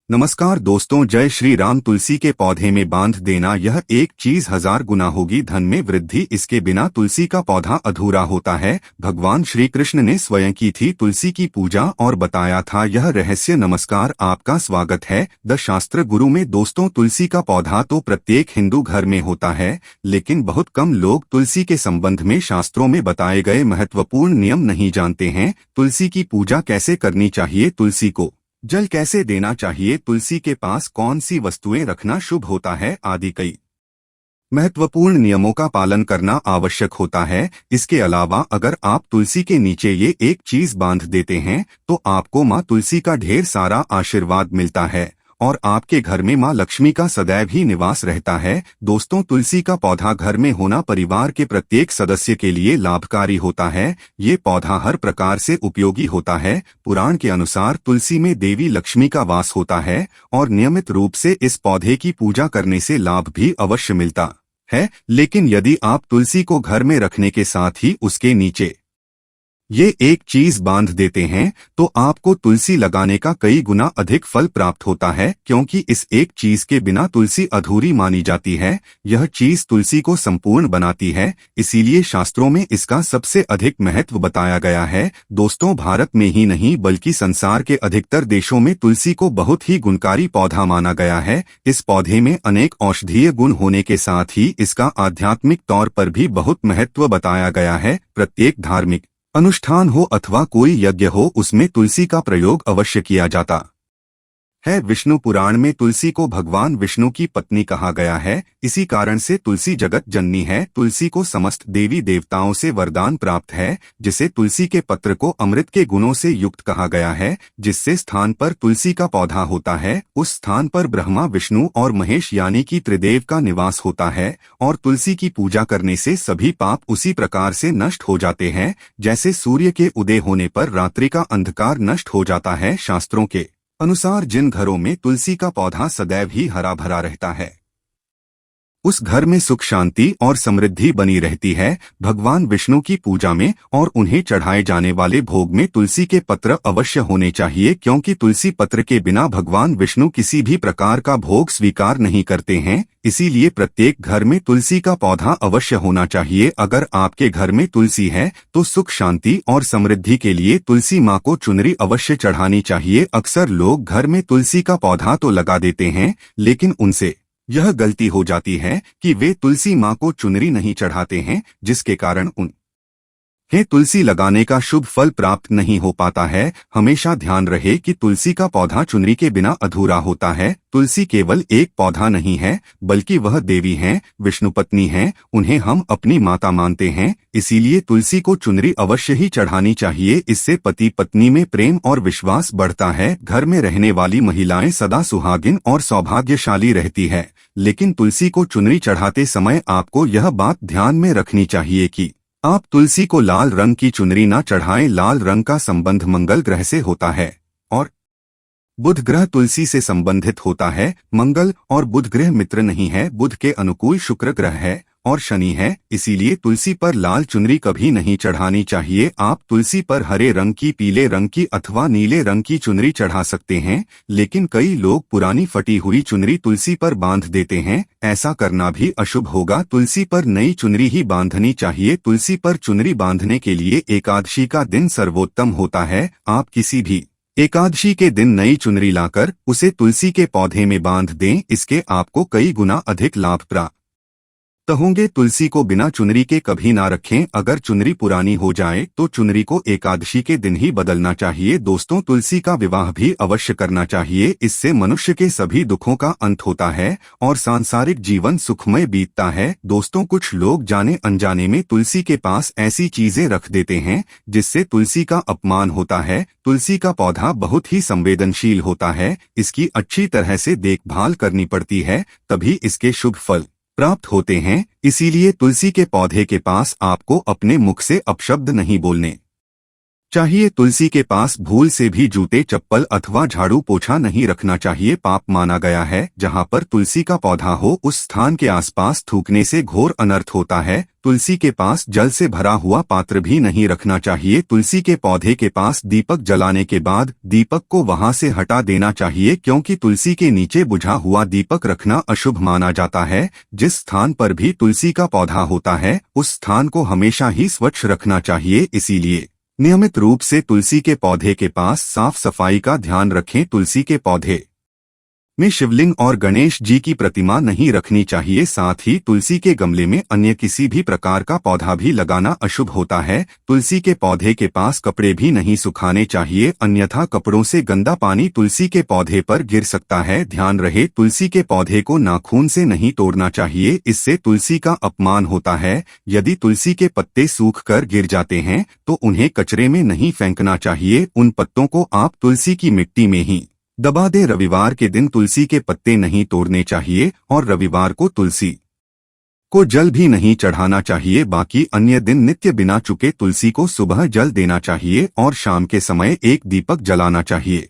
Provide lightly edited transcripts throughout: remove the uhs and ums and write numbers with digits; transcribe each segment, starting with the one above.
नमस्कार दोस्तों, जय श्री राम। तुलसी के पौधे में बांध देना यह एक चीज 1000 गुना होगी धन में वृद्धि। इसके बिना तुलसी का पौधा अधूरा होता है। भगवान श्री कृष्ण ने स्वयं की थी तुलसी की पूजा और बताया था यह रहस्य। नमस्कार, आपका स्वागत है द शास्त्र गुरु में। दोस्तों, तुलसी का पौधा तो प्रत्येक हिंदू घर में होता है, लेकिन बहुत कम लोग तुलसी के संबंध में शास्त्रों में बताए गए महत्वपूर्ण नियम नहीं जानते हैं। तुलसी की पूजा कैसे करनी चाहिए, तुलसी को जल कैसे देना चाहिए, तुलसी के पास कौन सी वस्तुएं रखना शुभ होता है आदि कई महत्वपूर्ण नियमों का पालन करना आवश्यक होता है। इसके अलावा अगर आप तुलसी के नीचे ये एक चीज बांध देते हैं तो आपको माँ तुलसी का ढेर सारा आशीर्वाद मिलता है और आपके घर में माँ लक्ष्मी का सदैव ही निवास रहता है। दोस्तों, तुलसी का पौधा घर में होना परिवार के प्रत्येक सदस्य के लिए लाभकारी होता है। ये पौधा हर प्रकार से उपयोगी होता है। पुराण के अनुसार तुलसी में देवी लक्ष्मी का वास होता है और नियमित रूप से इस पौधे की पूजा करने से लाभ भी अवश्य मिलता है। लेकिन यदि आप तुलसी को घर में रखने के साथ ही उसके नीचे ये एक चीज बांध देते हैं तो आपको तुलसी लगाने का कई गुना अधिक फल प्राप्त होता है, क्योंकि इस एक चीज के बिना तुलसी अधूरी मानी जाती है। यह चीज तुलसी को संपूर्ण बनाती है, इसीलिए शास्त्रों में इसका सबसे अधिक महत्व बताया गया है। दोस्तों, भारत में ही नहीं बल्कि संसार के अधिकतर देशों में तुलसी को बहुत ही गुणकारी पौधा माना गया है। इस पौधे में अनेक औषधीय गुण होने के साथ ही इसका आध्यात्मिक तौर पर भी बहुत महत्व बताया गया है। प्रत्येक धार्मिक अनुष्ठान हो अथवा कोई यज्ञ हो, उसमें तुलसी का प्रयोग अवश्य किया जाता है। विष्णु पुराण में तुलसी को भगवान विष्णु की पत्नी कहा गया है। इसी कारण से तुलसी जगत जननी है। तुलसी को समस्त देवी देवताओं से वरदान प्राप्त है, जिसे तुलसी के पत्र को अमृत के गुणों से युक्त कहा गया है। जिससे स्थान पर तुलसी का पौधा होता है, उस स्थान पर ब्रह्मा, विष्णु और महेश यानी कि त्रिदेव का निवास होता है। और तुलसी की पूजा करने से सभी पाप उसी प्रकार से नष्ट हो जाते हैं जैसे सूर्य के उदय होने पर रात्रि का अंधकार नष्ट हो जाता है। शास्त्रों के अनुसार जिन घरों में तुलसी का पौधा सदैव ही हरा भरा रहता है, उस घर में सुख, शांति और समृद्धि बनी रहती है। भगवान विष्णु की पूजा में और उन्हें चढ़ाए जाने वाले भोग में तुलसी के पत्र अवश्य होने चाहिए, क्योंकि तुलसी पत्र के बिना भगवान विष्णु किसी भी प्रकार का भोग स्वीकार नहीं करते हैं। इसीलिए प्रत्येक घर में तुलसी का पौधा अवश्य होना चाहिए। अगर आपके घर में तुलसी है तो सुख, शांति और समृद्धि के लिए तुलसी माँ को चुनरी अवश्य चढ़ानी चाहिए। अक्सर लोग घर में तुलसी का पौधा तो लगा देते हैं, लेकिन उनसे यह गलती हो जाती है कि वे तुलसी माँ को चुनरी नहीं चढ़ाते हैं, जिसके कारण उन्हें तुलसी लगाने का शुभ फल प्राप्त नहीं हो पाता है। हमेशा ध्यान रहे कि तुलसी का पौधा चुनरी के बिना अधूरा होता है। तुलसी केवल एक पौधा नहीं है, बल्कि वह देवी हैं, विष्णु पत्नी हैं। उन्हें हम अपनी माता मानते हैं, इसीलिए तुलसी को चुनरी अवश्य ही चढ़ानी चाहिए। इससे पति पत्नी में प्रेम और विश्वास बढ़ता है। घर में रहने वाली महिलाएं सदा सुहागिन और सौभाग्यशाली रहती है। लेकिन तुलसी को चुनरी चढ़ाते समय आपको यह बात ध्यान में रखनी चाहिए कि आप तुलसी को लाल रंग की चुनरी न चढ़ाएं। लाल रंग का संबंध मंगल ग्रह से होता है और बुध ग्रह तुलसी से संबंधित होता है। मंगल और बुध ग्रह मित्र नहीं है। बुध के अनुकूल शुक्र ग्रह है और शनि है, इसीलिए तुलसी पर लाल चुनरी कभी नहीं चढ़ानी चाहिए। आप तुलसी पर हरे रंग की, पीले रंग की अथवा नीले रंग की चुनरी चढ़ा सकते हैं, लेकिन कई लोग पुरानी फटी हुई चुनरी तुलसी पर बांध देते हैं। ऐसा करना भी अशुभ होगा। तुलसी पर नई चुनरी ही बांधनी चाहिए। तुलसी पर चुनरी बांधने के लिए एकादशी का दिन सर्वोत्तम होता है। आप किसी भी एकादशी के दिन नई चुनरी लाकर उसे तुलसी के पौधे में बांध दें। इसके आपको कई गुना अधिक लाभ प्राप्त होंगे। तुलसी को बिना चुनरी के कभी ना रखें। अगर चुनरी पुरानी हो जाए तो चुनरी को एकादशी के दिन ही बदलना चाहिए। दोस्तों, तुलसी का विवाह भी अवश्य करना चाहिए। इससे मनुष्य के सभी दुखों का अंत होता है और सांसारिक जीवन सुखमय बीतता है। दोस्तों, कुछ लोग जाने अनजाने में तुलसी के पास ऐसी चीजें रख देते हैं जिससे तुलसी का अपमान होता है। तुलसी का पौधा बहुत ही संवेदनशील होता है। इसकी अच्छी तरह से देखभाल करनी पड़ती है, तभी इसके शुभ फल प्राप्त होते हैं। इसीलिए तुलसी के पौधे के पास आपको अपने मुख से अपशब्द नहीं बोलने चाहिए। तुलसी के पास भूल से भी जूते चप्पल अथवा झाड़ू पोछा नहीं रखना चाहिए। पाप माना गया है। जहाँ पर तुलसी का पौधा हो उस स्थान के आसपास थूकने से घोर अनर्थ होता है। तुलसी के पास जल से भरा हुआ पात्र भी नहीं रखना चाहिए। तुलसी के पौधे के पास दीपक जलाने के बाद दीपक को वहां से हटा देना चाहिए, क्योंकि तुलसी के नीचे बुझा हुआ दीपक रखना अशुभ माना जाता है। जिस स्थान पर भी तुलसी का पौधा होता है उस स्थान को हमेशा ही स्वच्छ रखना चाहिए। इसीलिए नियमित रूप से तुलसी के पौधे के पास साफ सफाई का ध्यान रखें। तुलसी के पौधे में शिवलिंग और गणेश जी की प्रतिमा नहीं रखनी चाहिए। साथ ही तुलसी के गमले में अन्य किसी भी प्रकार का पौधा भी लगाना अशुभ होता है। तुलसी के पौधे के पास कपड़े भी नहीं सुखाने चाहिए, अन्यथा कपड़ों से गंदा पानी तुलसी के पौधे पर गिर सकता है। ध्यान रहे, तुलसी के पौधे को नाखून से नहीं तोड़ना चाहिए, इससे तुलसी का अपमान होता है। यदि तुलसी के पत्ते सूख कर गिर जाते हैं तो उन्हें कचरे में नहीं फेंकना चाहिए, उन पत्तों को आप तुलसी की मिट्टी में ही दबा दे। रविवार के दिन तुलसी के पत्ते नहीं तोड़ने चाहिए और रविवार को तुलसी को जल भी नहीं चढ़ाना चाहिए। बाकी अन्य दिन नित्य बिना चुके तुलसी को सुबह जल देना चाहिए और शाम के समय एक दीपक जलाना चाहिए।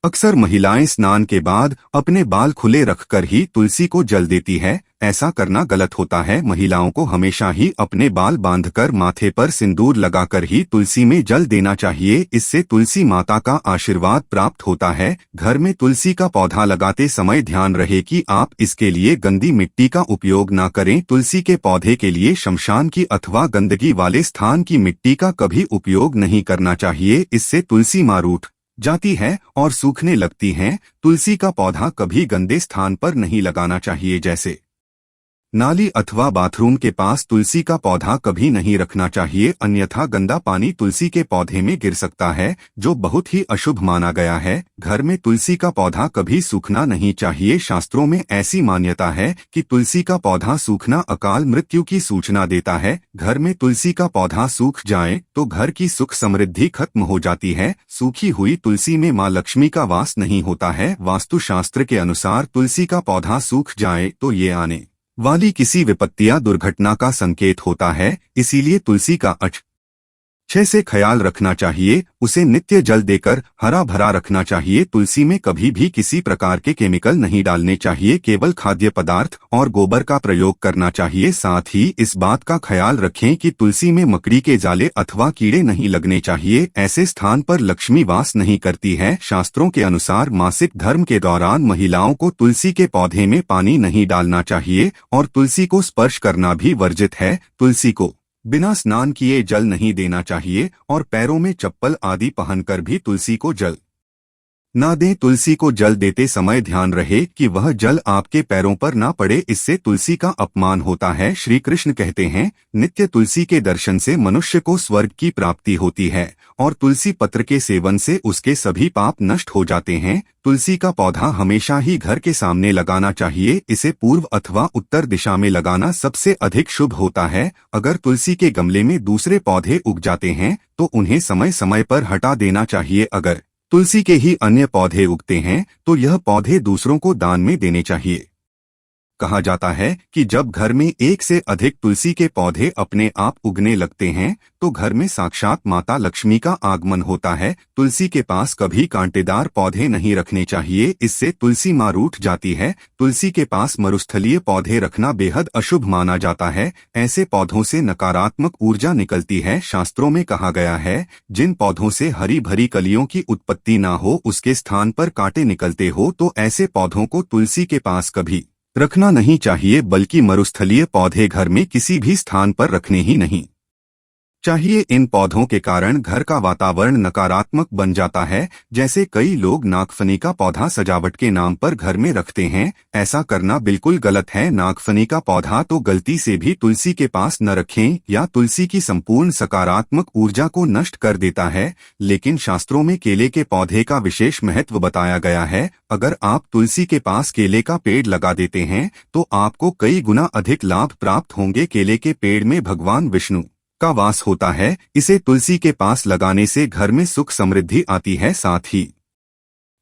अक्सर महिलाएं स्नान के बाद अपने बाल खुले रखकर ही तुलसी को जल देती है। ऐसा करना गलत होता है। महिलाओं को हमेशा ही अपने बाल बांधकर माथे पर सिंदूर लगाकर ही तुलसी में जल देना चाहिए। इससे तुलसी माता का आशीर्वाद प्राप्त होता है। घर में तुलसी का पौधा लगाते समय ध्यान रहे कि आप इसके लिए गंदी मिट्टी का उपयोग न करें। तुलसी के पौधे के लिए शमशान की अथवा गंदगी वाले स्थान की मिट्टी का कभी उपयोग नहीं करना चाहिए। इससे तुलसी मां रूठ जाती है और सूखने लगती हैं। तुलसी का पौधा कभी गंदे स्थान पर नहीं लगाना चाहिए, जैसे नाली अथवा बाथरूम के पास तुलसी का पौधा कभी नहीं रखना चाहिए, अन्यथा गंदा पानी तुलसी के पौधे में गिर सकता है, जो बहुत ही अशुभ माना गया है। घर में तुलसी का पौधा कभी सूखना नहीं चाहिए। शास्त्रों में ऐसी मान्यता है कि तुलसी का पौधा सूखना अकाल मृत्यु की सूचना देता है। घर में तुलसी का पौधा सूख जाए तो घर की सुख समृद्धि खत्म हो जाती है। सूखी हुई तुलसी में मां लक्ष्मी का वास नहीं होता है। वास्तु शास्त्र के अनुसार तुलसी का पौधा सूख जाए तो ये आने वाली किसी विपत्ति या दुर्घटना का संकेत होता है। इसीलिए तुलसी का अच्छे से ख्याल रखना चाहिए, उसे नित्य जल देकर हरा भरा रखना चाहिए। तुलसी में कभी भी किसी प्रकार के केमिकल नहीं डालने चाहिए, केवल खाद्य पदार्थ और गोबर का प्रयोग करना चाहिए। साथ ही इस बात का ख्याल रखें कि तुलसी में मकड़ी के जाले अथवा कीड़े नहीं लगने चाहिए। ऐसे स्थान पर लक्ष्मी वास नहीं करती है। शास्त्रों के अनुसार मासिक धर्म के दौरान महिलाओं को तुलसी के पौधे में पानी नहीं डालना चाहिए और तुलसी को स्पर्श करना भी वर्जित है। तुलसी को बिना स्नान किए जल नहीं देना चाहिए और पैरों में चप्पल आदि पहनकर भी तुलसी को जल ना दें। तुलसी को जल देते समय ध्यान रहे कि वह जल आपके पैरों पर ना पड़े, इससे तुलसी का अपमान होता है। श्री कृष्ण कहते हैं, नित्य तुलसी के दर्शन से मनुष्य को स्वर्ग की प्राप्ति होती है और तुलसी पत्र के सेवन से उसके सभी पाप नष्ट हो जाते हैं। तुलसी का पौधा हमेशा ही घर के सामने लगाना चाहिए। इसे पूर्व अथवा उत्तर दिशा में लगाना सबसे अधिक शुभ होता है। अगर तुलसी के गमले में दूसरे पौधे उग जाते हैं तो उन्हें समय समय पर हटा देना चाहिए। अगर तुलसी के ही अन्य पौधे उगते हैं तो यह पौधे दूसरों को दान में देने चाहिए। कहा जाता है कि जब घर में एक से अधिक तुलसी के पौधे अपने आप उगने लगते हैं तो घर में साक्षात माता लक्ष्मी का आगमन होता है। तुलसी के पास कभी कांटेदार पौधे नहीं रखने चाहिए, इससे तुलसी मां रूठ जाती है। तुलसी के पास मरुस्थलीय पौधे रखना बेहद अशुभ माना जाता है। ऐसे पौधों से नकारात्मक ऊर्जा निकलती है। शास्त्रों में कहा गया है, जिन पौधों से हरी भरी कलियों की उत्पत्ति ना हो उसके स्थान पर कांटे निकलते हो तो ऐसे पौधों को तुलसी के पास कभी रखना नहीं चाहिए, बल्कि मरुस्थलीय पौधे घर में किसी भी स्थान पर रखने ही नहीं चाहिए। इन पौधों के कारण घर का वातावरण नकारात्मक बन जाता है। जैसे कई लोग नागफनी का पौधा सजावट के नाम पर घर में रखते हैं, ऐसा करना बिल्कुल गलत है। नागफनी का पौधा तो गलती से भी तुलसी के पास न रखें या तुलसी की संपूर्ण सकारात्मक ऊर्जा को नष्ट कर देता है। लेकिन शास्त्रों में केले के पौधे का विशेष महत्व बताया गया है। अगर आप तुलसी के पास केले का पेड़ लगा देते हैं तो आपको कई गुना अधिक लाभ प्राप्त होंगे। केले के पेड़ में भगवान विष्णु का वास होता है। इसे तुलसी के पास लगाने से घर में सुख समृद्धि आती है। साथ ही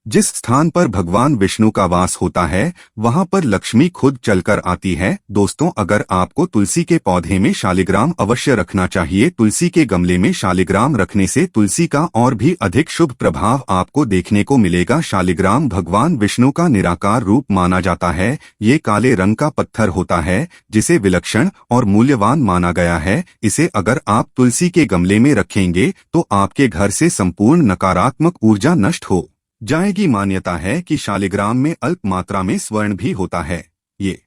जिस स्थान पर भगवान विष्णु का वास होता है वहां पर लक्ष्मी खुद चलकर आती है। दोस्तों, अगर आपको तुलसी के पौधे में शालिग्राम अवश्य रखना चाहिए। तुलसी के गमले में शालिग्राम रखने से तुलसी का और भी अधिक शुभ प्रभाव आपको देखने को मिलेगा। शालिग्राम भगवान विष्णु का निराकार रूप माना जाता है। ये काले रंग का पत्थर होता है जिसे विलक्षण और मूल्यवान माना गया है। इसे अगर आप तुलसी के गमले में रखेंगे तो आपके घर से संपूर्ण नकारात्मक ऊर्जा नष्ट हो जाएगी। मान्यता है कि शालिग्राम में अल्प मात्रा में स्वर्ण भी होता है। ये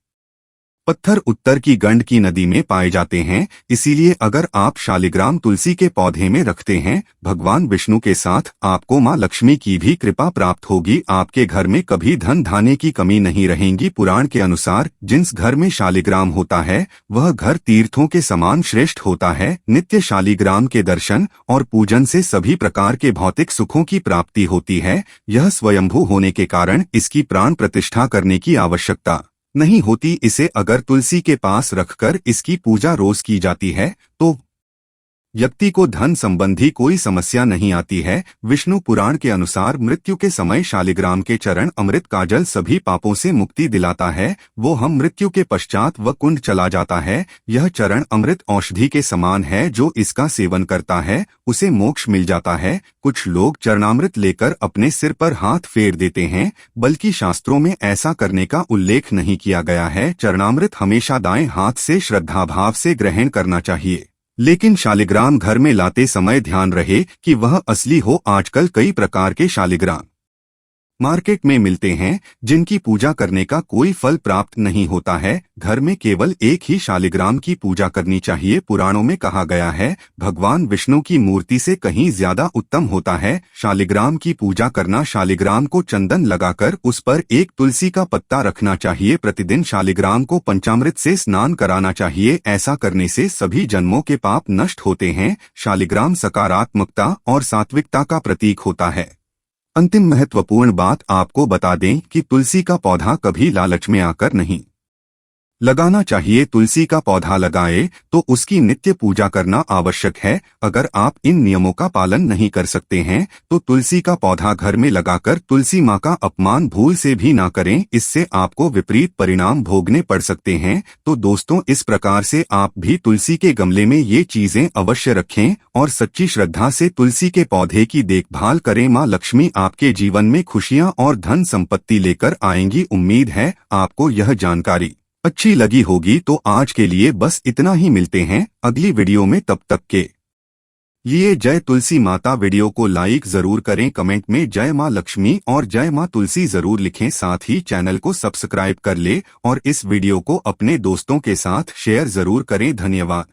पत्थर उत्तर की गंड की नदी में पाए जाते हैं, इसीलिए अगर आप शालिग्राम तुलसी के पौधे में रखते हैं, भगवान विष्णु के साथ आपको मां लक्ष्मी की भी कृपा प्राप्त होगी। आपके घर में कभी धन धान्य की कमी नहीं रहेगी। पुराण के अनुसार जिस घर में शालिग्राम होता है वह घर तीर्थों के समान श्रेष्ठ होता है। नित्य शालिग्राम के दर्शन और पूजन से सभी प्रकार के भौतिक सुखों की प्राप्ति होती है। यह स्वयंभू होने के कारण इसकी प्राण प्रतिष्ठा करने की आवश्यकता नहीं होती। इसे अगर तुलसी के पास रखकर इसकी पूजा रोज की जाती है तो व्यक्ति को धन संबंधी कोई समस्या नहीं आती है। विष्णु पुराण के अनुसार मृत्यु के समय शालिग्राम के चरण अमृत का जल सभी पापों से मुक्ति दिलाता है। वो हम मृत्यु के पश्चात वह कुंड चला जाता है। यह चरण अमृत औषधि के समान है। जो इसका सेवन करता है उसे मोक्ष मिल जाता है। कुछ लोग चरणामृत लेकर अपने सिर पर हाथ फेर देते हैं, बल्कि शास्त्रों में ऐसा करने का उल्लेख नहीं किया गया है। चरणामृत हमेशा दाएं हाथ से श्रद्धाभाव से ग्रहण करना चाहिए, लेकिन शालिग्राम घर में लाते समय ध्यान रहे कि वह असली हो। आजकल कई प्रकार के शालिग्राम मार्केट में मिलते हैं जिनकी पूजा करने का कोई फल प्राप्त नहीं होता है। घर में केवल एक ही शालिग्राम की पूजा करनी चाहिए। पुराणों में कहा गया है भगवान विष्णु की मूर्ति से कहीं ज्यादा उत्तम होता है शालिग्राम की पूजा करना। शालिग्राम को चंदन लगाकर उस पर एक तुलसी का पत्ता रखना चाहिए। प्रतिदिन शालिग्राम को पंचामृत से स्नान कराना चाहिए। ऐसा करने से सभी जन्मों के पाप नष्ट होते हैं। शालिग्राम सकारात्मकता और सात्विकता का प्रतीक होता है। अंतिम महत्वपूर्ण बात आपको बता दें कि तुलसी का पौधा कभी लालच में आकर नहीं लगाना चाहिए। तुलसी का पौधा लगाए तो उसकी नित्य पूजा करना आवश्यक है। अगर आप इन नियमों का पालन नहीं कर सकते हैं तो तुलसी का पौधा घर में लगाकर तुलसी माँ का अपमान भूल से भी ना करें, इससे आपको विपरीत परिणाम भोगने पड़ सकते हैं। तो दोस्तों, इस प्रकार से आप भी तुलसी के गमले में ये चीजें अवश्य रखें और सच्ची श्रद्धा से तुलसी के पौधे की देखभाल करें। माँ लक्ष्मी आपके जीवन में खुशियाँ और धन संपत्ति लेकर आएंगी। उम्मीद है आपको यह जानकारी अच्छी लगी होगी। तो आज के लिए बस इतना ही, मिलते हैं अगली वीडियो में। तब तक के लिए जय तुलसी माता। वीडियो को लाइक जरूर करें, कमेंट में जय मां लक्ष्मी और जय मां तुलसी जरूर लिखें। साथ ही चैनल को सब्सक्राइब कर ले और इस वीडियो को अपने दोस्तों के साथ शेयर जरूर करें। धन्यवाद।